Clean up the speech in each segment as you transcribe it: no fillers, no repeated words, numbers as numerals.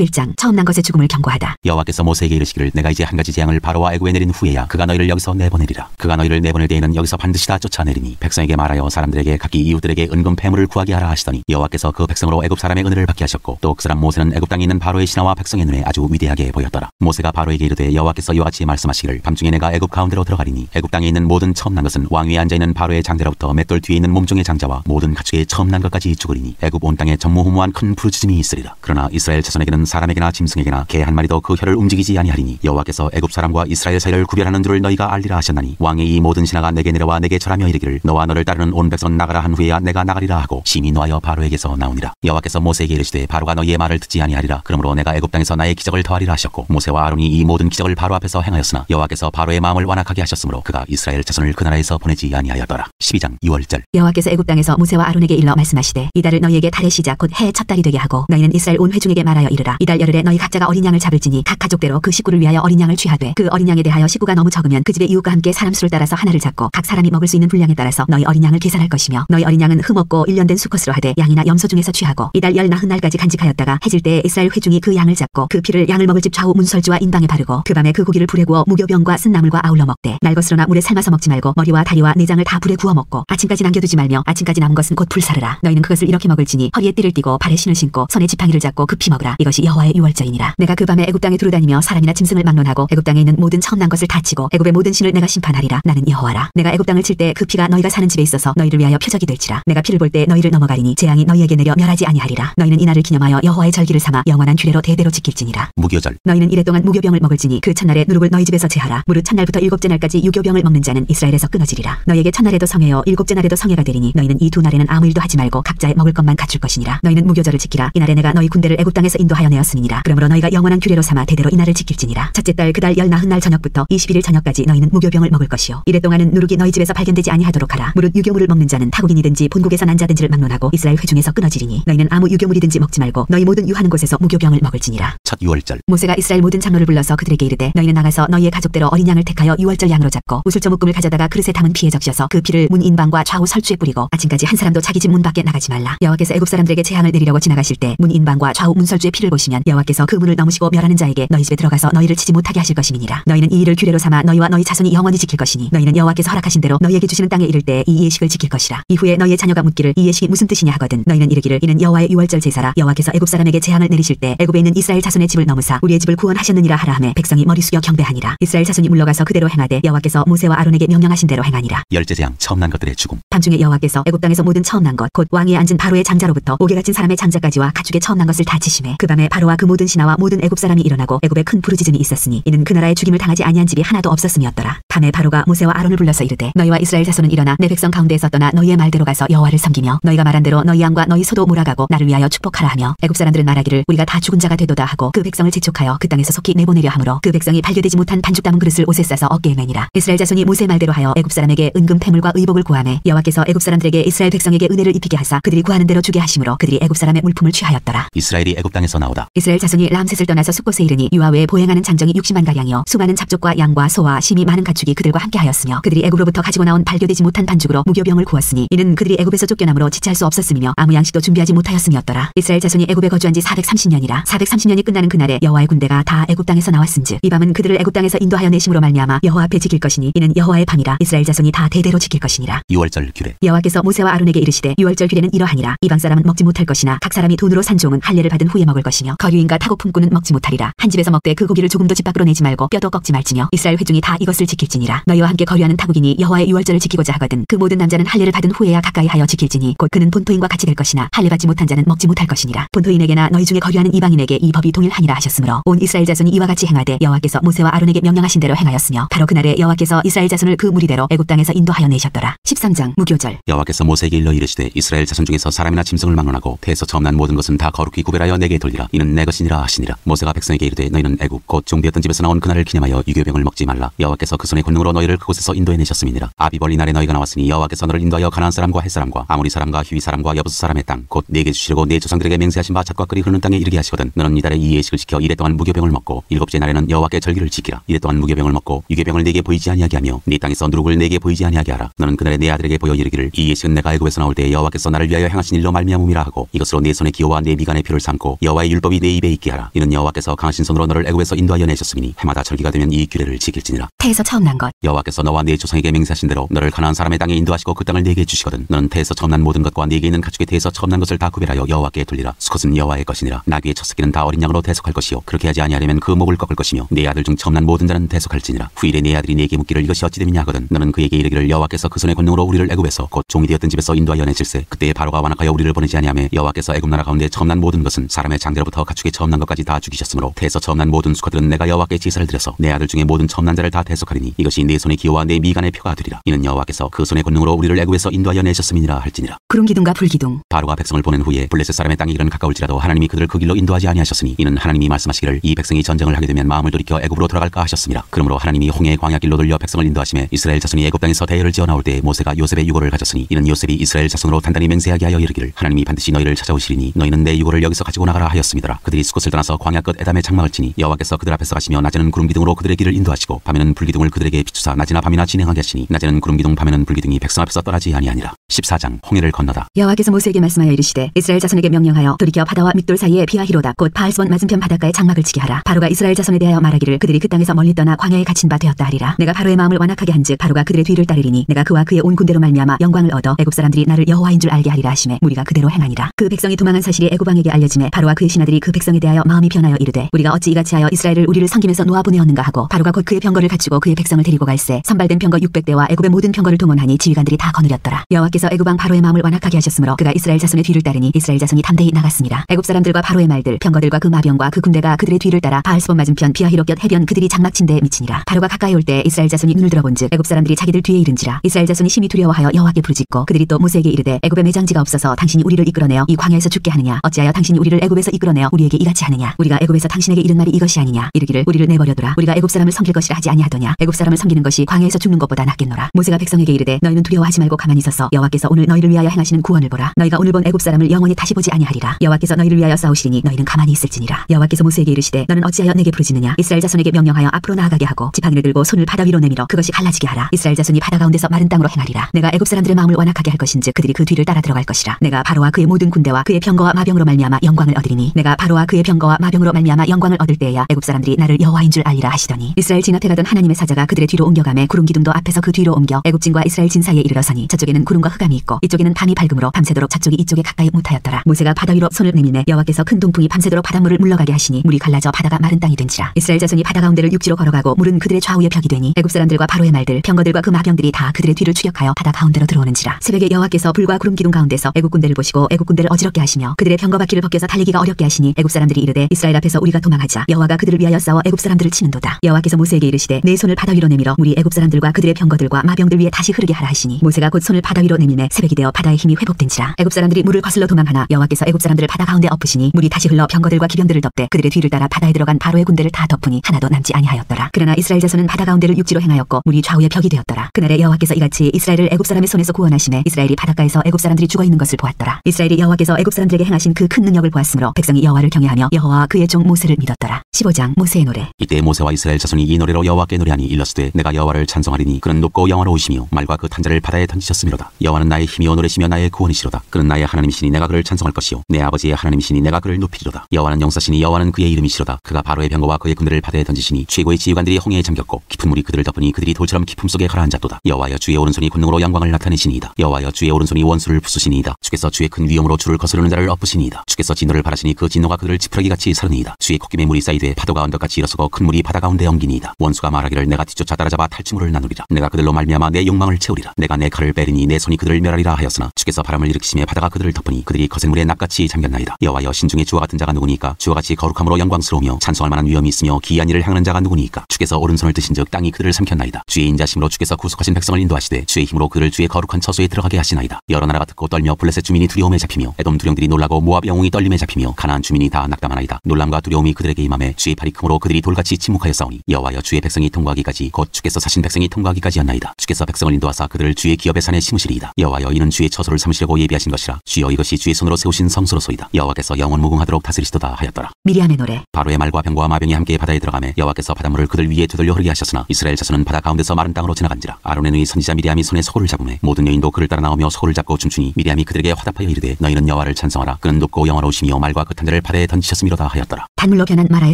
11장 처음 난 것의 죽음을 경고하다. 여호와께서 모세에게 이르시기를 내가 이제 한 가지 재앙을 바로와 애굽에 내린 후에야 그가 너희를 여기서 내보내리라. 그가 너희를 내보낼 때에는 여기서 반드시 다 쫓아내리니 백성에게 말하여 사람들에게 각기 이웃들에게 은금 패물을 구하게 하라 하시더니 여호와께서 그 백성으로 애굽 사람의 은혜를 받게 하셨고 또 그 사람 모세는 애굽 땅에 있는 바로의 신하와 백성의 눈에 아주 위대하게 보였더라. 모세가 바로에게 이르되 여호와께서 이와 같이 말씀하시기를 밤중에 내가 애굽 가운데로 들어가리니 애굽 땅에 있는 모든 처음 난 것은 왕 위에 앉아있는 바로의 장대로부터 맷돌 뒤에 있는 몸종의 장자와 모든 가축의 처음 난 것까지 죽으리니 애굽 온 땅에 전무후무한 큰 부르짖음이 있으리라. 그러나 이스라엘 자손에게는 사람에게나 짐승에게나 개 한 마리도 그 혀를 움직이지 아니하리니 여호와께서 애굽 사람과 이스라엘 사이를 구별하는 줄을 너희가 알리라 하셨나니 왕의 이 모든 신하가 내게 내려와 내게 절하며 이르기를 너와 너를 따르는 온 백성은 나가라 한 후에야 내가 나가리라 하고 심히 노하여 바로에게서 나오니라. 여호와께서 모세에게 이르시되 바로가 너희의 말을 듣지 아니하리라. 그러므로 내가 애굽 땅에서 나의 기적을 더하리라 하셨고 모세와 아론이 이 모든 기적을 바로 앞에서 행하였으나 여호와께서 바로의 마음을 완악하게 하셨으므로 그가 이스라엘 자손을 그 나라에서 보내지 아니하였더라. 12장 6절 여호와께서 애굽 땅에서 모세와 아론에게 일러 말씀하시되 이 달을 너희에게 달의 시작 곧 해의 첫 달이 되게 하고 너희는 이스라엘 온 회중에게 말하여 이르라. 이 달 열흘에 너희 각자가 어린 양을 잡을지니 각 가족대로 그 식구를 위하여 어린 양을 취하되 그 어린 양에 대하여 식구가 너무 적으면 그 집의 이웃과 함께 사람 수를 따라서 하나를 잡고 각 사람이 먹을 수 있는 분량에 따라서 너희 어린 양을 계산할 것이며 너희 어린 양은 흠없고 1년 된 수컷으로 하되 양이나 염소 중에서 취하고 이 달 14날까지 간직하였다가 해질 때에 이스라엘 회중이 그 양을 잡고 그 피를 양을 먹을 집 좌우 문설주와 인방에 바르고 그 밤에 그 고기를 불에 구워 무교병과 쓴나물과 아울러 먹되 날 것으로나 물에 삶아서 먹지 말고 머리와 다리와 내장을 다 불에 구워 먹고 아침까지 남겨두지 말며 아침까지 남은 것은 곧 불사르라. 너희는 그것을 이렇게 먹을지니 허리에 띠를 띠고 발에 신을 신고 손에 지팡이를 잡고 급히 먹으라. 이것이 여호와의 유월절이니라. 내가 그 밤에 애굽 땅에 두루다니며 사람이나 짐승을 막론하고 애굽 땅에 있는 모든 처음 난 것을 다 치고 애굽의 모든 신을 내가 심판하리라. 나는 여호와라. 내가 애굽 땅을 칠 때 그 피가 너희가 사는 집에 있어서 너희를 위하여 표적이 될지라. 내가 피를 볼 때 너희를 넘어가리니 재앙이 너희에게 내려 멸하지 아니하리라. 너희는 이날을 기념하여 여호와의 절기를 삼아 영원한 규례로 대대로 지킬지니라. 무교절 너희는 이래 동안 무교병을 먹을지니 그 첫날에 누룩을 너희 집에서 제하라. 무릇 첫날부터 일곱째 날까지 유교병을 먹는 자는 이스라엘에서 끊어지리라. 너희에게 첫날에도 성회요 일곱째 날에도 성회가 되리니 너희는 이 두 날에는 아무 일도 하지 말고 각자의 먹을 것만 갖출 것이니라. 너희는 무교절을 지키라. 이날에 내가 너희 군대를 애굽 땅에서 인도하여 내었음이니라. 그러므로 너희가 영원한 규례로 삼아 대대로 이날을 지킬지니라. 첫째 달 그 달 14날 저녁부터 21일 저녁까지 너희는 무교병을 먹을 것이요 이래 동안은 누룩이 너희 집에서 발견되지 아니하도록 하라. 무릇 유교물을 먹는 자는 타국인이든지 본국에서 난 자든지를 막론하고 이스라엘 회중에서 끊어지리니 너희는 아무 유교물이든지 먹지 말고 너희 모든 유하는 곳에서 무교병을 먹을지니라. 첫 유월절 모세가 이스라엘 모든 장로를 불러서 그들에게 이르되 너희는 나가서 너희의 가족대로 어린 양을 택하여 유월절 양으로 잡고 우슬조 묶음을 가져다가 그릇에 담은 피에 적셔서 그 피를 문 인방과 좌우 설주에 뿌리고 아침까지 한 사람도 자기 집 문 밖에 나가지 말라. 여호와께서 애굽 사람들에게 재앙을 내리려고 지나가실 때 문 인방과 좌우 문설주의 피를 보시면 여호와께서 그 문을 넘으시고 멸하는 자에게 너희 집에 들어가서 너희를 치지 못하게 하실 것임이니라. 너희는 이 일을 규례로 삼아 너희와 너희 자손이 영원히 지킬 것이니 너희는 여호와께서 허락하신 대로 너희에게 주시는 땅에 이를 때 이 예식을 지킬 것이라. 이후에 너희의 자녀가 묻기를 이 예식이 무슨 뜻이냐 하거든 너희는 이르기를 이는 여호와의 유월절 제사라. 여호와께서 애굽 사람에게 재앙을 내리실 때 애굽에 있는 이스라엘 자손의 집을 넘으사 우리의 집을 구원하셨느니라 하라 하매 백성이 머리 숙여 경배하니라. 이스라엘 자손이 물러가서 그대로 행하되 여호와께서 모세와 아론에게 명령하신 대로 행하니라. 열째 재앙 처음 난 것들의 죽음 밤중에 여호와께서 애굽 땅에서 모든 처음 난 것 곧 왕위에 앉은 바로의 장자로부터 옥에 갇힌 사람의 장자까지와 가축의 처음 난 것을 다 치심해 그 밤에 바로와 그 모든 신하와 모든 애굽 사람이 일어나고 애굽에 큰 부르짖음이 있었으니 이는 그 나라에 죽임을 당하지 아니한 집이 하나도 없었음이었더라. 밤에 바로가 모세와 아론을 불러서 이르되 너희와 이스라엘 자손은 일어나 내 백성 가운데에서 떠나 너희의 말대로 가서 여호와를 섬기며 너희가 말한 대로 너희 양과 너희 소도 몰아가고 나를 위하여 축복하라 하며 애굽 사람들은 말하기를 우리가 다 죽은 자가 되도다 하고 그 백성을 재촉하여 그 땅에서 속히 내보내려 하므로 그 백성이 발교되지 못한 반죽 담은 그릇을 옷에 싸서 어깨에 매니라. 이스라엘 자손이 모세의 말대로 하여 애굽 사람에게 은금 패물과 의복을 구하매 여호와께서 애굽 사람들에게 이스라엘 백성에게 은혜를 입히게 하사 그들이 구하는 대로 주게 하심으로 그들이 애굽 사람의 물품을 취하였더라. 이스라엘이 애굽 땅에서 나오다 이스라엘 자손이 람셋을 떠나서 숫곳에 이르니 유아 외에 보행하는 장정이 60만 가량이요 수많은 잡족과 양과 소와 심히 많은 가축이 그들과 함께하였으며 그들이 애굽으로부터 가지고 나온 발교되지 못한 반죽으로 무교병을 구웠으니 이는 그들이 애굽에서 쫓겨남으로 지체할 수 없었음이며 아무 양식도 준비하지 못하였음이었더라. 이스라엘 자손이 애굽에 거주한 지 430년이라 430년이 끝나는 그날에 여호와의 군대가 다 애굽 땅에서 나왔은즉 이 밤은 그들을 애굽 땅에서 인도하여 내심으로 말미암아 여호와 앞에 지킬 것이니 이는 여호와의 밤이라. 이스라엘 자손이 다 대대로 지킬 것이니라. 유월절 규례 여호와께서 모세와 아론에게 이르시되 유월절 규례는 이러하니라. 이방 사람은 먹지 못할 것이나 각 사람이 돈으로 산 종은 할례를 받은 후에 먹을 것이며 거류인과 타국 품꾼은 먹지 못하리라. 한 집에서 먹되 그 고기를 조금도 집 밖으로 내지 말고 뼈도 꺾지 말지며 이스라엘 회중이 다 이것을 지킬지니라. 너희와 함께 거류하는 타국인이 여호와의 유월절을 지키고자 하거든 그 모든 남자는 할례를 받은 후에야 가까이 하여 지킬지니 곧 그는 본토인과 같이 될 것이나 할례 받지 못한 자는 먹지 못할 것이니라. 본토인에게나 너희 중에 거류하는 이방인에게 이 법이 동일하니라 하셨으므로 온 이스라엘 자손이 이와 같이 행하되 여호와께서 모세와 아론에게 명령하신 대로 행하였으며 바로 그날에 여호와께서 이스라엘 자손을 그 무리대로 애굽 땅에서 인도하여 내셨더라. 13장 무교절 여호와께서 모세에게 일러 이르시되 이스라엘 자손 중에서 사람이나 짐승을 막론하고 태에서 처음 난 모든 것은 다 거룩히 구별하여 내게 돌리라. 이는 내 것이니라 하시니라. 모세가 백성에게 이르되 너희는 애굽 곧 종되었던 집에서 나온 그날을 기념하여 유교병을 먹지 말라. 여호와께서 그 손의 권능으로 너희를 그곳에서 인도해 내셨음이니라. 아비벌 이날에 너희가 나왔으니 여호와께서 너를 인도하여 가나안 사람과 헷 사람과 아모리 사람과 히위 사람과 여부스 사람의 땅 곧 내게 주시려고 내 조상들에게 맹세하신 바 잣과 끓이 흐르는 땅에 이르게 하시거든. 너는 이달에 이 예식을 지켜 이래 동안 무교병을 먹고 일곱째 날에는 여호와께 절기를 지키라. 이래 동안 무교병을 먹고 유교병을 내게 보이지 아니하게 하며 네 땅에서 누룩을 내게 보이지 아니하게 하라. 너는 그날에 내 아들에게 보여 이르기를 이 예식은 내가 애굽에서 나올 때 여호와께서 나를 위하여 행하신 일로 말미암음이라 하고 이것으로 내 손의 기호와 내 미간의 표를 삼고 여호와의 율법을 율법이 내 입에 있게 하라. 이는 여호와께서 강하신 손으로 너를 애굽에서 인도하여 내셨음이니 해마다 절기가 되면 이 규례를 지킬지니라. 태에서 처음 난 것. 여호와께서 너와 네 조상에게 맹세하신 대로 너를 가나안 사람의 땅에 인도하시고 그 땅을 네게 주시거든 너는 태에서 처음 난 모든 것과 네게 있는 가축의 태에서 처음 난 것을 다 구별하여 여호와께 돌리라. 수컷은 여호와의 것이니라. 나귀의 첫 새끼는 다 어린 양으로 대속할 것이요 그렇게 하지 아니하려면 그 목을 꺾을 것이며 네 아들 중 처음 난 모든 자는 대속할지니라. 후일에 네 아들이 네게 묻기를 이것이 어찌 됨이냐 하거든 너는 그에게 이르기를 여호와께서 그 손의 권능으로 우리를 애굽에서 곧 종이 되었던 집에서 인도하여 내실세. 그때에 바로가 완악하여 우리를 보내지 아니하며 여호와께서 애굽 나라 가운데 처음 난 모든 것은 사람의 장대로부터 가축의 처음 난 것까지 다 죽이셨으므로 태에서 처음 난 모든 수컷들은 내가 여호와께 제사를 드려서 내 아들 중에 모든 처음 난 자를 다 대속하리니 이것이 내 손의 기호와 내 미간의 표가 되리라. 이는 여호와께서 그 손의 권능으로 우리를 애굽에서 인도하여 내셨음이니라 할지니라. 구름 기둥과 불 기둥. 바로가 백성을 보낸 후에 블레셋 사람의 땅이 이른 가까울지라도 하나님이 그들을 그 길로 인도하지 아니하셨으니 이는 하나님이 말씀하시기를 이 백성이 전쟁을 하게 되면 마음을 돌이켜 애굽으로 돌아갈까 하셨습니다. 그러므로 하나님이 홍해의 광야 길로 돌려 백성을 인도하심에 이스라엘 자손이 애굽 땅에서 대회를 지어 나올 때 모세가 요셉의 유고를 가졌으니 이는 요셉이 이스라엘 자손으로 단단히 맹세하게 하여 이르기를 하나님이 반드시 너희를 찾아오시리니 너희는 내 유고를 여기서 가지고 나가라 하였습니다라. 그들이 수곳을 떠나서 광야 끝 에담의 장막을 치니 여호와께서 그들 앞에서 가시며 낮에는 구름 기둥으로 그들의 길을 인도하시고 밤에는 불 기둥을 그들에게 비추사 낮이나 밤이나 진행하게 하시니 낮에는 구름 기둥 밤에는 불 기둥이 백성 앞에서 떠나지 아니하니라. 14장 홍해를 건너다. 여호와께서 모세에게 말씀하여 이르시되 이스라엘 자손에게 명령하여 돌이켜 바다와 믹돌 사이에 비하히로다 곧 바알스본 맞은편 바닷가에 장막을 치게 하라. 바로가 이스라엘 자손에 대하여 말하기를 그들이 그 땅에서 멀리 떠나 광야에 갇힌 바 되었다 하리라. 내가 바로의 마음을 완악하게 한즉 바로가 그들의 뒤를 따르리니 내가 그와 그의 온 군대로 말미암아 영광을 얻어 애굽 사람들이 나를 여호와인 줄 알게 하리라 하시매 무리가 그대로 행하니라. 그 백성이 도망한 사실이 애굽 왕에게 알려지매 바로와 그의 신하들이 그 백성에 대하여 마음이 변하여 이르되 우리가 어찌 이같이 하여 이스라엘을 우리를 섬기면서 놓아 보내었는가 하고 바로가 곧 그의 병거를 갖추고 그의 백성을 데리고 갈새 선발된 병거 600대와 애굽의 모든 병거를 동원하니 지휘관들이 다 거느렸더라. 여호와께서 애굽 왕 바로의 마음을 완악하게 하셨으므로 그가 이스라엘 자손의 뒤를 따르니 이스라엘 자손이 담대히 나갔습니다. 애굽 사람들과 바로의 말들 병거들과 그 마병과 그 군대가 그들의 뒤를 따라 바알스본 맞은편 비하히로 곁 해변 그들이 장막친 데에 미치니라. 바로가 가까이 올 때 이스라엘 자손이 눈을 들어본즉 애굽 사람들이 자기들 뒤에 이른지라. 이스라엘 자손이 심히 두려워하여 여호와께 부르짖고 그들이 또 모세에게 이르되 애굽에 매장지가 없어서 당신이 우리를 이끌어내어 이 광야에서 죽게 하느냐 어찌하여 당신이 우리를 애굽에서 이끌어내어 우리에게 이같이 하느냐 우리가 애굽에서 당신에게 이른 말이 이것이 아니냐 이르기를 우리를 내버려두라 우리가 애굽 사람을 섬길 것이라 하지 아니하더냐 애굽 사람을 섬기는 것이 광야에서 죽는 것보다 낫겠노라. 모세가 백성에게 이르되 너희는 두려워하지 말고 가만히 있어서 여호와께서 오늘 너희를 위하여 행하시는 구원을 보라. 너희가 오늘 본 애굽 사람을 영원히 다시 보지 아니하리라. 여호와께서 너희를 위하여 싸우시리니 너희는 가만히 있을지니라. 여호와께서 모세에게 이르시되 너는 어찌하여 내게 부르짖느냐 이스라엘 자손에게 명령하여 앞으로 나아가게 하고 지팡이를 들고 손을 바다 위로 내밀어 그것이 갈라지게 하라. 이스라엘 자손이 바다 가운데서 마른 땅으로 행하리라. 내가 애굽 사람들의 마음을 완악하게 할 것인즉 그들이 그 뒤를 따라 들어갈 것이라. 내가 바로와 그의 모든 군대와 그의 병거와 마병으로 말미암아 영광을 얻으리니 내가 바로와 그의 병거와 마병으로 말미암아 영광을 얻을 때에야 애굽 사람들이 나를 여호와인 줄 알리라 하시더니 이스라엘 진 앞에 가던 하나님의 사자가 그들의 뒤로 옮겨가매 구름 기둥도 앞에서 그 뒤로 옮겨 애굽진과 이스라엘 진 사이에 이르러서니 저쪽에는 구름과 흑암이 있고 이쪽에는 밤이 밝음으로 밤새도록 저쪽이 이쪽에 가까이 못하였더라. 모세가 바다 위로 손을 내밀매 여호와께서 큰 동풍이 밤새도록 바닷물을 물러가게 하시니 물이 갈라져 바다가 마른 땅이 된지라. 이스라엘 자손이 바다 가운데를 육지로 걸어가고 물은 그들의 좌우에 벽이 되니 애굽 사람들과 바로의 말들 병거들과 그 마병들이 다 그들의 뒤를 추격하여 바다 가운데로 들어오는지라. 새벽에 여호와께서 불과 구름 기둥 가운데서 애굽 군대를 보시고 애굽 군대를 어지럽게 하시며 그들의 병거 바퀴를 벗겨서 달리기가 어렵게 하시니 애굽 사람들이 이르되 이스라엘 앞에서 우리가 도망하자 여호와가 그들을 위하여 싸워 애굽 사람들을 치는도다. 여호와께서 모세에게 이르시되 내 손을 바다 위로 내밀어 물이 애굽 사람들과 그들의 병거들과 마병들 위에 다시 흐르게 하라 하시니 모세가 곧 손을 바다 위로 내밀매 새벽이 되어 바다의 힘이 회복된지라. 애굽 사람들이 물을 거슬러 도망하나 여호와께서 애굽 사람들을 바다 가운데 엎으시니 물이 다시 흘러 병거들과 기병들을 덮되 그들의 뒤를 따라 바다에 들어간 바로의 군대를 다 덮으니 하나도 남지 아니하였더라. 그러나 이스라엘 자손은 바다 가운데를 육지로 행하였고 물이 좌우에 벽이 되었더라. 그날에 여호와께서 이같이 이스라엘을 애굽 사람의 손에서 구원하시매 이스라엘이 바닷가에서 애굽 사람들이 죽어 있는 것을 보았더라. 이스라엘이 여호와께서 애굽 사람들에게 행하신 그 큰 능력을 보았으므로 백성이 여호와를 경외하며 여호와와 그의 종 모세를 믿었더라. 15장 모세의 노래. 이때 모세와 이스라엘 자손이 이 노래로 여호와께 노래하니 일렀으되 내가 여호와를 찬송하리니 그는 높고 영화로우시며 말과 그 탄자를 바다에 던지셨음이로다. 여호와는 나의 힘이요 노래시며 나의 구원이시로다. 그는 나의 하나님이시니 내가 그를 찬송할 것이요 내 아버지의 하나님이시니 내가 그를 높이리로다. 여호와는 용사시니 여호와는 그의 이름이시로다. 그가 바로의 병거와 그의 군대를 바다에 던지시니 최고의 지휘관들이 홍해에 잠겼고 깊은 물이 그들을 덮으니 그들이 돌처럼 깊음 속에 가라앉았도다. 여호와여 주의 오른손이 권능으로 영광을 나타내시니이다. 여호와여 주의 오른손이 원수를 부수시니이다. 주께서 주의 큰 위엄으로 주를 거스르는 자를 엎으시니이다. 주께서 진노를 바라시니 그 진노가 그들을 지푸라기같이 사르니이다. 주의 콧김에 물이 쌓이되 파도가 언덕같이 일어서고 큰 물이 바다 가운데 엉기니이다. 원수가 말하기를 내가 뒤쫓아 따라잡아 탈취물을 나누리라. 내가 그들로 말미암아 내 욕망을 채우리라. 내가 내 칼을 빼리니 내 손이 그들을 멸하리라 하였으나 주께서 바람을 일으키심에 바다가 그들을 덮으니 그들이 거센 물에 납같이 잠겼나이다. 여호와여 신중에 주와 같은 자가 누구니까? 주와 같이 거룩함으로 영광스러우며 찬송할 만한 위엄이 있으며 기이한 일을 행하는 자가 누구니까? 주께서 오른손을 드신즉 땅이 그들을 삼켰나이다. 주의 인자심으로 주께서 구속하신 백성을 인도하시되 주의 힘으로 그를 주의 거룩한 처소에 들어가게 하시나이다. 여러 나라가 듣고 떨며 블레셋 주민이 두려움에 잡히며 에돔 두령들이 놀라고 모압 영웅이 떨림에 잡히며 가나안 주민이 다 낙담하나이다. 놀람과 두려움이 그들에게 임함에 주의 팔이 크므로 그들이 돌같이 침묵하여 싸우니 여호와여 주의 백성이 통과하기까지 곧 주께서 사신 백성이 통과하기까지였나이다. 주께서 백성을 인도하사 그들을 주의 기업의 산에 심으시리이다. 여호와여 이는 주의 처소를 삼으시려고 예비하신 것이라. 주여 이것이 주의 손으로 세우신 성소로소이다. 여호와께서 영원 무궁하도록 다스리시도다 하였더라. 미리암의 노래. 바로의 말과 병거와 마병이 함께 바다에 들어가매 여호와께서 바닷물을 그들 위에 되돌려 흐르게 하셨으나 이스라엘 자손은 바다 가운데서 마른 땅으로 지나간지라. 아론의 누이 선지자 미리암이 손에 소고를 잡음에 모든 여인도 그를 따라 나오며 소고를 잡고 춤추니 미리암이 그들에게 화답하여 이르되 너희는 여호와를 찬송하라. 그는 높고 영화로우시며 말과 그 탄자를 사람들을 바다에 던지셨음이로다 하였더라. 단물로 변한 마라의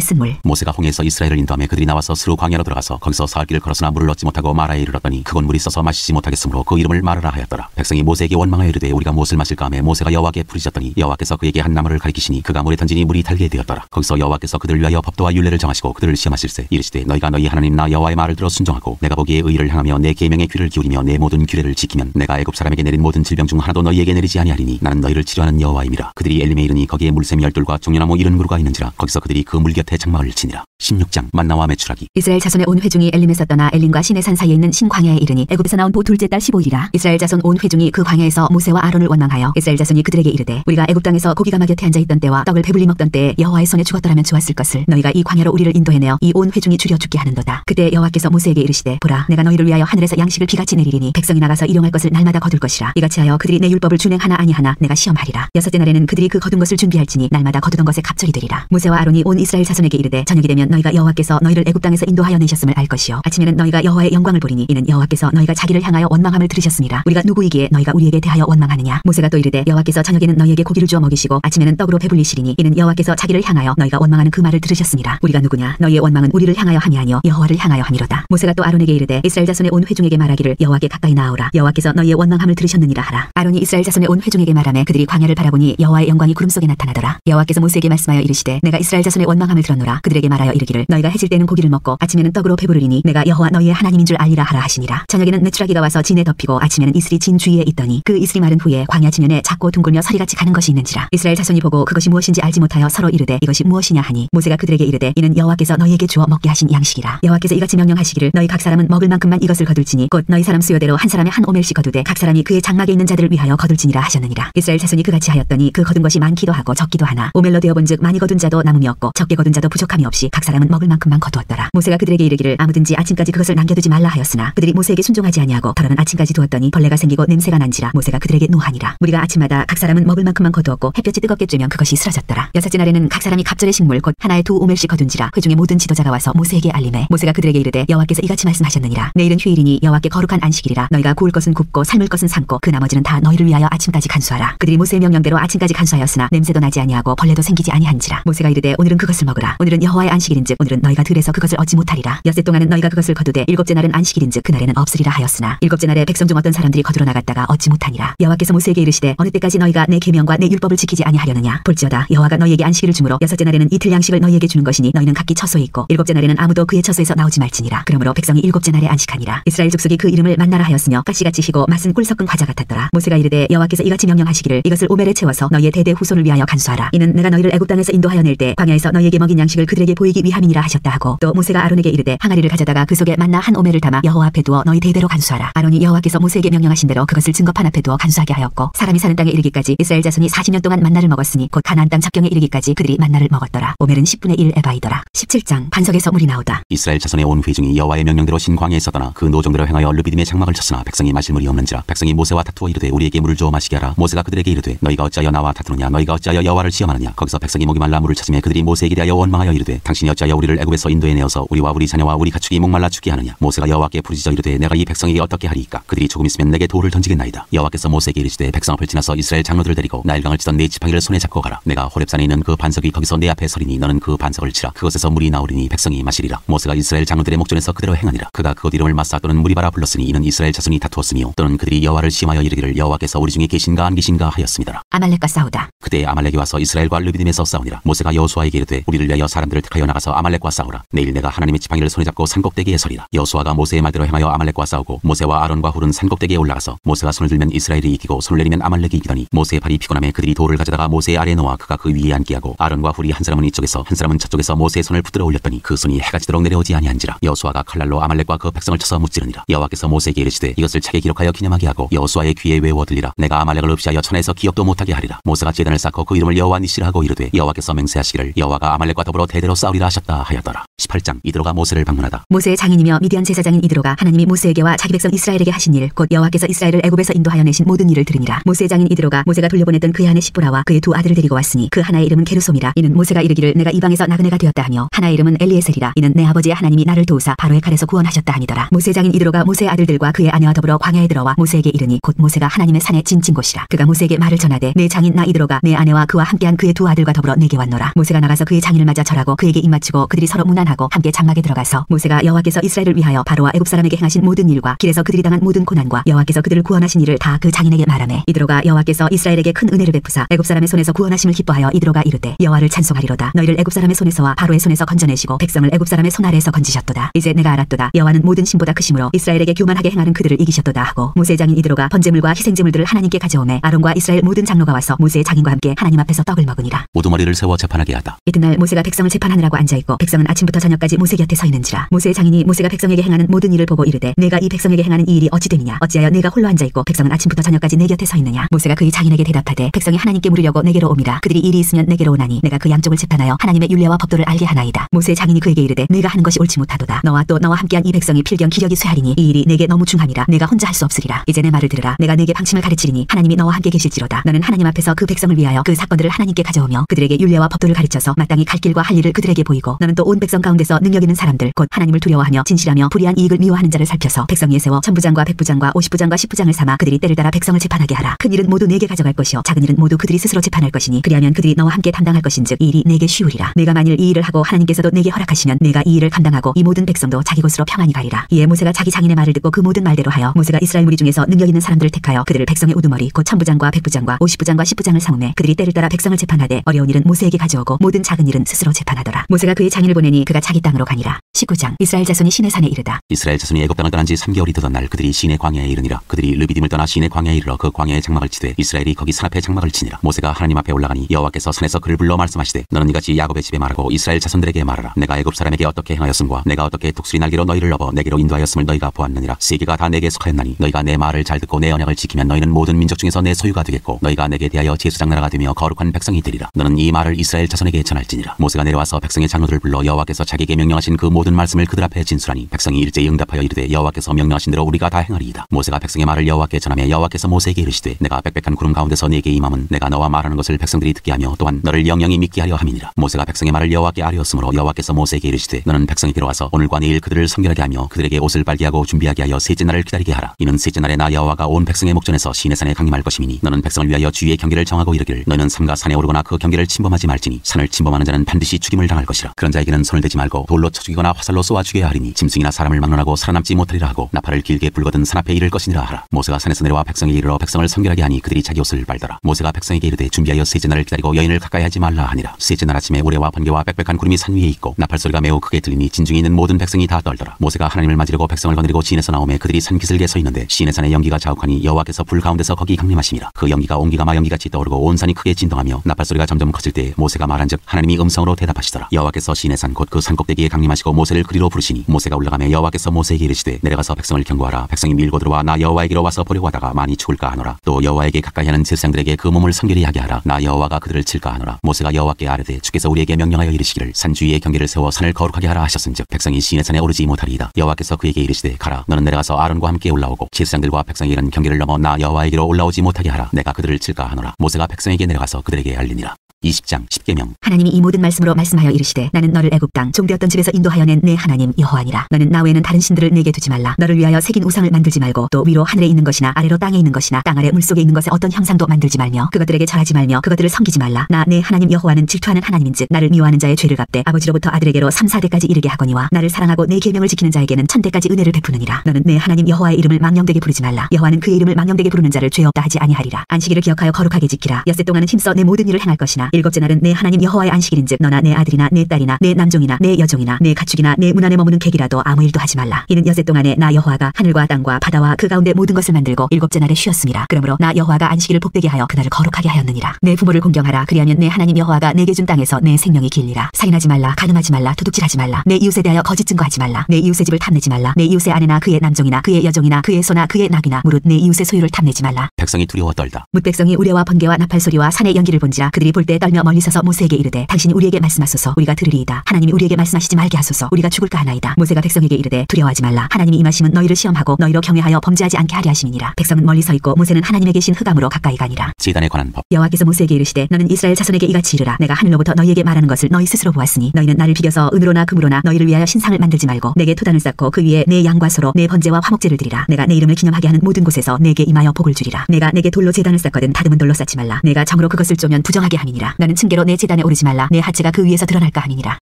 쓴물. 모세가 홍해에서 이스라엘을 인도하며 그들이 나와서 스루 광야로 들어가서 거기서 사흘 길을 걸었으나 물을 얻지 못하고 마라에 이르렀더니 그곳 물이 써서 마시지 못하겠으므로 그 이름을 마라라 하였더라. 백성이 모세에게 원망하여 이르되 우리가 무엇을 마실까 하며 모세가 여호와께 부르짖었더니 여호와께서 그에게 한 나무를 가리키시니 그가 물에 던지니 물이 달게 되었더라. 거기서 여호와께서 그들을 위하여 법도와 율례를 정하시고 그들을 시험하실세 이르시되 너희가 너희 하나님 나 여호와의 말을 들어 순종하고 내가 보기에 의를 행하며 내 계명에 귀를 기울이며 내 모든 규례를 지키면 내가 애굽 사람에게 내린 모든 질병 중 하나도 너희에게 내리지 아니하리니 나는 너희를 치료하는 여호와임이라. 그들이 엘림에 이르니 거기에 물샘 12돌과 종려나무 70그루가 있는지라 거기서 그들이 그 물 곁에 장막을 치니라. 16장 만나와 메추라기. 이스라엘 자손의 온 회중이 엘림에서 떠나 엘림과 시내산 사이에 있는 신광야에 이르니 애굽에서 나온 보 둘째 달 15일이라. 이스라엘 자손 온 회중이 그 광야에서 모세와 아론을 원망하여 이스라엘 자손이 그들에게 이르되 우리가 애굽 땅에서 고기가마 곁에 앉아 있던 때와 떡을 배불리 먹던 때에 여호와의 손에 죽었더라면 좋았을 것을 너희가 이 광야로 우리를 인도해내어 이 온 회중이 줄여 죽게 하는도다. 그때 여호와께서 모세에게 이르시되 보라 내가 너희를 위하여 하늘에서 양식을 비같이 내리리니 백성이 나가서 일용할 것을 날마다 거둘 것이라. 이같이 하여 그들이 내 율법을 준행하나 아니하나 내가 시험하리라. 여섯째 날에는 그들이 그 거둔 것을 준비할지니 날마다 거두던 것에 갑절이 되리라. 모세와 아론이 온 이스라엘 자손에게 이르되 저녁이 되면 너희가 여호와께서 너희를 애굽 땅에서 인도하여 내셨음을 알 것이요 아침에는 너희가 여호와의 영광을 보리니 이는 여호와께서 너희가 자기를 향하여 원망함을 들으셨음이라. 우리가 누구이기에 너희가 우리에게 대하여 원망하느냐. 모세가 또 이르되 여호와께서 저녁에는 너희에게 고기를 주어 먹이시고 아침에는 떡으로 배불리시리니 이는 여호와께서 자기를 향하여 너희가 원망하는 그 말을 들으셨음이라. 우리가 누구냐. 너희의 원망은 우리를 향하여 함이 아니요 여호와를 향하여 함이로다. 모세가 또 아론에게 이르되 이스라엘 자손의 온 회중에게 말하기를 여호와께 가까이 나아오라. 여호와께서 너희의 원망함을 들으셨느니라 하라. 아론이 이스라엘 자손의 온 회중에게 말하매 그들이 광야를 바라보니 여호와의 영광이 구름 속에 나타나더라. 여호와께서 모세에게 말씀하여 이르시되 내가 이스라엘 자손의 원망함을 들었노라. 그들에게 말하여 이르기를 너희가 해질 때는 고기를 먹고 아침에는 떡으로 배부르리니 내가 여호와 너희의 하나님인 줄 알리라 하라 하시니라. 저녁에는 메추라기가 와서 진에 덮이고 아침에는 이슬이 진 주위에 있더니 그 이슬이 마른 후에 광야 지면에 작고 둥글며 서리같이 가는 것이 있는지라. 이스라엘 자손이 보고 그것이 무엇인지 알지 못하여 서로 이르되 이것이 무엇이냐 하니 모세가 그들에게 이르되 이는 여호와께서 너희에게 주어 먹게 하신 양식이라. 여호와께서 이같이 명령하시기를 너희 각 사람은 먹을 만큼만 이것을 거둘지니 곧 너희 사람 수요대로 한 사람에 한 오멜씩 거두되 각 사람이 그의 장막에 있는 자들을 위하여 거둘지니라 하셨느니라. 이스라엘 자손이 그같이 하였더니 그 거둔 것이 많기도 하고 적기도 하나 오멜로 되어본즉 많이 거둔 자도 남음이 없고 적게 거둔 자도 부족함이 없이 각 사람은 먹을 만큼만 거두었더라. 모세가 그들에게 이르기를 아무든지 아침까지 그것을 남겨두지 말라 하였으나 그들이 모세에게 순종하지 아니하고 더러는 아침까지 두었더니 벌레가 생기고 냄새가 난지라. 모세가 그들에게 노하니라. 우리가 아침마다 각 사람은 먹을 만큼만 거두었고 햇볕이 뜨겁게 쬐면 그것이 쓰러졌더라. 여섯째 날에는 각 사람이 갑절의 식물 곧 하나에 2오멜씩 거둔지라. 회중의 모든 지도자가 와서 모세에게 알림해 모세가 그들에게 이르되 여호와께서 이같이 말씀하셨느니라. 내일은 휴일이니 여호와께 거룩한 안식일이라. 너희가 구울 것은 굽고 삶을 것은 삶고 그 나머지는 다 너희를 위하여 아침까지 간수하라. 그들이 모세의 명령대로 아침까지 간수하였으나 냄새도 나지 아니하고 벌레도 생기지 아니한지라. 모세가 이르되 오늘은 그것을 먹으라. 오늘은 여호와의 안식일인즉 오늘은 너희가 들에서 그것을 얻지 못하리라. 엿새 동안은 너희가 그것을 거두되 일곱째 날은 안식일인즉 그날에는 없으리라 하였으나 일곱째 날에 백성 중 어떤 사람들이 거두러 나갔다가 얻지 못하니라. 여호와께서 모세에게 이르시되 어느 때까지 너희가 내 계명과 내 율법을 지키지 아니하려느냐. 볼지어다 여호와가 너희에게 안식일을 주므로 여섯째 날에는 이틀 양식을 너희에게 주는 것이니 너희는 각기 처소에 있고 일곱째 날에는 아무도 그의 처소에서 나오지 말지니라. 그러므로 백성이 일곱째 날에 안식하니라. 이스라엘 족속이 그 이름을 만나라 하였으며 가시같이 희고 맛은 꿀 섞은 과자 같았더라. 모세가 이르되 여호와께서 이같이 명령하시기를 이것을 오멜에 채워서 너희의 대대 후손을 위하여 간수하라. 이는 내가 너희를 애굽 땅에서 인도하여 낼 때 광야에서 너희에게 먹인 양식을 그들에게 보이기 위함이니라 하셨다 하고 또 모세가 아론에게 이르되 항아리를 가져다가 그 속에 만나 한 오멜을 담아 여호와 앞에 두어 너희 대대로 간수하라. 아론이 여호와께서 모세에게 명령하신 대로 그것을 증거판 앞에 두어 간수하게 하였고 사람이 사는 땅에 이르기까지 이스라엘 자손이 40년 동안 만나를 먹었으니 곧 가나안 땅 접경에 이르기까지 그들이 만나를 먹었더라. 오멜은 10분의 1 에바이더라. 17장 반석에서 물이 나오다. 이스라엘 자손의 온 회중이 여호와의 명령대로 신광야에 있었더나 그 노종대로 행하여 르비딤에 장막을 쳤으나 백성이 마실 물이 없는지라. 백성이 모세와 다투어 이르되 우리에게 물을 주어 마시게 하라. 모세가 그들에게 이르되 너희가 어찌하여 나와 다투느냐. 너희가 어찌하여 여호와를 시험하느냐. 거기서 백성이 목이 말라 물을 찾으며 그들이 모세에게 대하여 원망하여 이르되 당신이 어찌하여 우리를 애굽에서 인도해 내어서 우리와 우리 자녀와 우리 가축이 목말라 죽게 하느냐. 모세가 여호와께 부르짖어 이르되 내가 이 백성에게 어떻게 하리이까. 그들이 조금 있으면 내게 돌을 던지겠나이다. 여호와께서 모세에게 이르시되 백성 앞을 지나서 이스라엘 장로들을 데리고 나일강을 치던 네 지팡이를 손에 잡고 가라. 내가 호렙산에 있는 그 반석이 거기서 내 앞에 서리니 너는 그 반석을 치라. 그것에서 물이 나오리니 백성이 마시리라. 모세가 이스라엘 장로들의 목전에서 그대로 행하니라. 그가 그곳 이름을 마사 또는 무리바라 불렀으니 이는 이스라엘 자손이 다투었으며 또는 그들이 여호와를 시험하여 이르기를 여호와께서 우리 중에 계신가 안 계신가 하였습니다라. 아말렉과 싸우다. 그때 아말렉이 와서 이스라엘과 르비딤에서 싸우니라. 모세가 여호수아에게 이르되 우리를 위하여 사람들을 택하여 나가서 아말렉과 싸우라. 내일 내가 하나님의 지팡이를 손에 잡고 산꼭대기에 서리라. 여호수아가 모세의 말대로 행하여 아말렉과 싸우고 모세와 아론과 훌은 산꼭대기에 올라가서 모세가 손을 들면 이스라엘이 이기고 손을 내리면 아말렉이 이기더니 모세의 발이 피곤함에 그들이 돌을 가져다가 모세의 아래에 놓아 그가 그 위에 앉게 하고 아론과 훌이 한 사람은 이쪽에서 한 사람은 저쪽에서 모세의 손을 붙들어 올렸더니 그 손이 해가 지도록 내려오지 아니한지라. 여호수아가 칼날로 아말렉과 그 백성을 쳐서 무찌르니라. 여호와께서 모세에게 이르시되 이것을 책에 기록하여 기념하게 하고 여호수아의 귀에 외워 들리라. 내가 아말렉을 없이하여 천하에서 기억도 못하게 하리라. 모세가 제단을 쌓고 그 이름을 여호와 니시라 하고 이르되 여호와께서 맹세하시기를 여호와가 아말렉과 더불어 대대로 싸우리라 하셨다 하였더라. 18장 이드로가 모세를 방문하다. 모세의 장인이며 미디안 제사장인 이드로가 하나님이 모세에게와 자기 백성 이스라엘에게 하신 일 곧 여호와께서 이스라엘을 애굽에서 인도하여 내신 모든 일을 들으니라. 모세의 장인 이드로가 모세가 돌려보냈던 그의 아내 시보라와 그의 두 아들을 데리고 왔으니 그 하나의 이름은 게르솜이라. 이는 모세가 이르기를 내가 이방에서 나그네가 되었다 하며 하나의 이름은 엘리에셀이라. 이는 내 아버지의 하나님이 나를 도우사 바로의 칼에서 구원하셨다 하니더라. 모세의 장인 이드로가 모세의 아들들과 그의 아내와 더불어 광야에 들어와 모세에게 이르니 곧 모세가 하나님의 산에 진친 곳이라. 그가 모세에게 말을 전하되 내 장인 나 이드로가 내 아내와 그와 함께한 그의 그의 두 아들과 더불어 내게 왔노라. 모세가 나가서 그의 장인을 맞아 절하고 그에게 입맞추고 그들이 서로 문안하고 함께 장막에 들어가서 모세가 여호와께서 이스라엘을 위하여 바로와 애굽 사람에게 행하신 모든 일과 길에서 그들이 당한 모든 고난과 여호와께서 그들을 구원하신 일을 다 그 장인에게 말하매 이드로가 여호와께서 이스라엘에게 큰 은혜를 베푸사 애굽 사람의 손에서 구원하심을 기뻐하여 이드로가 이르되 여호와를 찬송하리로다. 너희를 애굽 사람의 손에서와 바로의 손에서 건져내시고 백성을 애굽 사람의 손 아래에서 건지셨도다. 이제 내가 알았도다. 여호와는 모든 신보다 크심으로 이스라엘에게 교만하게 행하는 그들을 이기셨도다 하고 모세의 장인 이드로가 번제물과 희생제물들을 하나님께 가져오매 아론과 이스라엘 모든 장로가 와서 모세의 장인과 함께 하나님 앞에서 떡을 먹으니라. 우두머리를 세워 재판하게 하다. 이튿날 모세가 백성을 재판하느라고 앉아있고 백성은 아침부터 저녁까지 모세 곁에 서 있는지라. 모세의 장인이 모세가 백성에게 행하는 모든 일을 보고 이르되 내가 이 백성에게 행하는 이 일이 어찌 됨이냐. 어찌하여 내가 홀로 앉아있고 백성은 아침부터 저녁까지 내 곁에 서 있느냐. 모세가 그의 장인에게 대답하되 백성이 하나님께 물으려고 내게로 옴이라. 그들이 일이 있으면 내게로 오나니 내가 그 양쪽을 재판하여 하나님의 율례와 법도를 알게 하나이다. 모세의 장인이 그에게 이르되 내가 하는 것이 옳지 못하도다. 너와 또 너와 함께한 이 백성이 필경 기력이 쇠하리니 이 일이 내게 너무 중함이라. 내가 혼자 할 수 없으리라. 이제 내 말을 들으라. 내가 내게 방침을 가르치리니 하나님이 너와 함께 계실지로다. 너는 하나님 앞에서 그 백성을 위하여 그 사건들을 하나님께 가져오며 그들에게 율례와 법도를 가르쳐서 마땅히 갈 길과 할 일을 그들에게 보이고 너는 또 온 백성 가운데서 능력 있는 사람들 곧 하나님을 두려워하며 진실하며 불의한 이익을 미워하는 자를 살펴서 백성 위에 세워 천부장과 백부장과 50부장과 10부장을 삼아 그들이 때를 따라 백성을 재판하게 하라. 큰 일은 모두 내게 가져갈 것이요 작은 일은 모두 그들이 스스로 재판할 것이니 그리하면 그들이 너와 함께 담당할 것인즉 이 일이 내게 쉬우리라. 내가 만일 이 일을 하고 하나님께서도 내게 허락하시면 내가 이 일을 감당하고 이 모든 백성도 자기 곳으로 평안히 가리라. 이에 모세가 자기 장인의 말을 듣고 그 모든 말대로 하여 모세가 이스라엘 무리 중에서 능력 있는 사람들을 택하여 그들을 백성의 우두머리 곧 천부장과 백부장과 50부장과 10부장을 삼음해 그들이 때를 따라 백성을 재판하되 어려운 일은 모세에게 가져오고 모든 작은 일은 스스로 재판하더라. 모세가 그의 장인을 보내니 그가 자기 땅으로 가니라. 19장 이스라엘 자손이 시내산에 이르다. 이스라엘 자손이 애굽 땅을 떠난 지 3개월이 되던 날 그들이 시내 광야에 이르니라. 그들이 르비딤을 떠나 시내 광야에 이르러 그 광야에 장막을 치되 이스라엘이 거기 산 앞에 장막을 치니라. 모세가 하나님 앞에 올라가니 여호와께서 산에서 그를 불러 말씀하시되 너는 이같이 야곱의 집에 말하고 이스라엘 자손들에게 말하라. 내가 애굽 사람에게 어떻게 행하였음과 내가 어떻게 독수리 날개로 너희를 업어 내게로 인도하였음을 너희가 보았느니라. 세계가 다 내게 속하였나니 너희가 내 말을 잘 듣고 내 언약을 지키면 너희는 모든 민족 중에서 내 소유가 되겠고 너희가 내게 대하여 제사장 나라가 되며 거룩한 백성이 되리라. 너는 이 말을 이스라엘 자손에게 전할지니라. 모세가 내려와서 백성의 장로들을 불러 여호와께서 자기에게 명령하신 그 모든 말씀을 그들 앞에 진술하니 백성이 일제히 응답하여 이르되 여호와께서 명령하신 대로 우리가 다 행하리이다. 모세가 백성의 말을 여호와께 전하며 여호와께서 모세에게 이르시되 내가 빽빽한 구름 가운데서 네게 임함은 내가 너와 말하는 것을 백성들이 듣게 하며 또한 너를 영영이 믿게 하려 함이니라. 모세가 백성의 말을 여호와께 아뢰었으므로 여호와께서 모세에게 이르시되 너는 백성이 들어와서 오늘과 내일 그들을 성결하게 하며 그들에게 옷을 빨게 하고 준비하게 하여 셋째 날을 기다리게 하라. 이는 셋째 날에 나 여호와가 온 백성의 목전에서 시내산에 강림할 것이니 너는 백성을 위하여 주의 경계를 정하고 이르기를 너는 삼가 산에 오르거나 그 경계를 침범하지 말지니 산을 침범하는 자는 반드시 죽임을 당할 것이라. 그런 자에게는 손을 대지 말고 돌로 쳐 죽이거나 화살로 쏘아 죽여야 하리니 짐승이나 사람을 막론하고 살아남지 못하리라 하고 나팔을 길게 불거든 산 앞에 이를 것이니라 하라. 모세가 산에서 내려와 백성에게 이르러 백성을 성결하게 하니 그들이 자기 옷을 빨더라. 모세가 백성에게 이르되 준비하여 셋째 날을 기다리고 여인을 가까이 하지 말라 하니라. 셋째 날 아침에 우레와 번개와 빽빽한 구름이 산 위에 있고 나팔 소리가 매우 크게 들리니 진중에 있는 모든 백성이 다 떨더라. 모세가 하나님을 맞으려고 백성을 거느리고 시내에서 나오매 그들이 산 기슭에 서 있는데 시내산의 연기가 자욱하니 여호와께서 불 가운데서 거기 강림하시니라. 그 연기가 온기가 마연기같이 떠오르고 온 산이 크게 진동하며 나팔 소리가 점점 커질 때 모세가 말한즉 하나님이 음성으로 대답하시더라. 여호와께서 시내산 곧 그 산꼭대기에 강림하시고 모세를 그리로 부르시니 모세가 올라가며 여호와께서 모세에게 이르시되 내려가서 백성을 경고하라. 백성이 밀고 들어와 나 여호와에게로 와서 보려고 하다가 많이 죽을까 하노라. 또 여호와에게 가까이 하는 제사장들에게 그 몸을 성결히 하게 하라. 나 여호와가 그들을 칠까 하노라. 모세가 여호와께 아뢰되 주께서 우리에게 명령하여 이르시기를 산 주위에 경계를 세워 산을 거룩하게 하라 하셨은즉 백성이 시내산에 오르지 못하리이다. 여호와께서 그에게 이르시되 가라. 너는 내려가서 아론과 함께 올라오고 제사장들과 백성이 이른 경계를 넘어 나 여호와에게로 올라오지 못하게 하라. 내가 그들을 칠까 하노라. 모세가 백성에게 내려가서 그들에게 알리니라. 20장 10계명 하나님이 이 모든 말씀으로 말씀하여 이르시되 나는 너를 애굽 땅 종되었던 집에서 인도하여 낸 내 하나님 여호와니라. 너는 나 외에는 다른 신들을 내게 두지 말라. 너를 위하여 새긴 우상을 만들지 말고 또 위로 하늘에 있는 것이나 아래로 땅에 있는 것이나 땅 아래 물속에 있는 것에 어떤 형상도 만들지 말며 그것들에게 절하지 말며 그것들을 섬기지 말라. 나 내 하나님 여호와는 질투하는 하나님인즉 나를 미워하는 자의 죄를 갚되 아버지로부터 아들에게로 3, 4대까지 이르게 하거니와 나를 사랑하고 내 계명을 지키는 자에게는 1000대까지 은혜를 베푸느니라. 너는 내 하나님 여호와의 이름을 망령되게 부르지 말라. 여호와는 그의 이름을 망령되게 부르는 자를 죄 없다 하지 아니하리라. 안식일을 기억하여 거룩하게 지키라. 엿새 동안은 힘써 내 모든 일을 행할 것이나 일곱째 날은 내 하나님 여호와의 안식일인즉 너나 내 아들이나 내 딸이나 내 남종이나 내 여종이나 내 가축이나 내 문 안에 머무는 객이라도 아무 일도 하지 말라. 이는 엿새 동안에 나 여호와가 하늘과 땅과 바다와 그 가운데 모든 것을 만들고 일곱째 날에 쉬었음이라. 그러므로 나 여호와가 안식일을 복되게 하여 그날을 거룩하게 하였느니라. 내 부모를 공경하라. 그리하면 내 하나님 여호와가 내게 준 땅에서 내 생명이 길리라. 살인하지 말라. 간음하지 말라. 도둑질하지 말라. 내 이웃에 대하여 거짓 증거하지 말라. 내 이웃의 집을 탐내지 말라. 내 이웃의 아내나 그의 남종이나 그의 여종이나 그의 소나 그의 낙이나 무릇 내 이웃의 소유를 탐내지 말라. 백성이 두려워 떨다. 뭇 백성이 우레와 번개와 나팔 소리와 산의 연기를 본지라 그들이 볼 때 떨며 멀리 서서 모세에게 이르되 당신이 우리에게 말씀하소서. 우리가 들으리이다. 하나님이 우리에게 말씀하시지 말게 하소서. 우리가 죽을까 하나이다. 모세가 백성에게 이르되 두려워하지 말라. 하나님이 임하심은 너희를 시험하고 너희로 경외하여 범죄하지 않게 하려 하심이니라. 백성은 멀리 서 있고 모세는 하나님의 계신 흑암으로 가까이 가니라. 제단에 관한 법. 여호와께서 모세에게 이르시되 너는 이스라엘 자손에게 이같이 이르라. 내가 하늘로부터 너희에게 말하는 것을 너희 스스로 보았으니 너희는 나를 비겨서 은으로나 금으로나 너희를 위하여 신상을 만들지 말고 내게 토단을 쌓고 그 위에 내 양과 소로 내 번제와 화목제를 드리라. 내가 내 이름을 기념하게 하는 모든 곳에서 내게 임하여 복을 주리라. 내가 내게 돌로 제단을 쌓거든 다듬은 돌로 쌓지 말라. 내가 정으로 그것을 쪼면 부정하게 함이니라. 너는 층계로 내 제단에 오르지 말라. 내 하체가 그 위에서 드러날까 하니니라.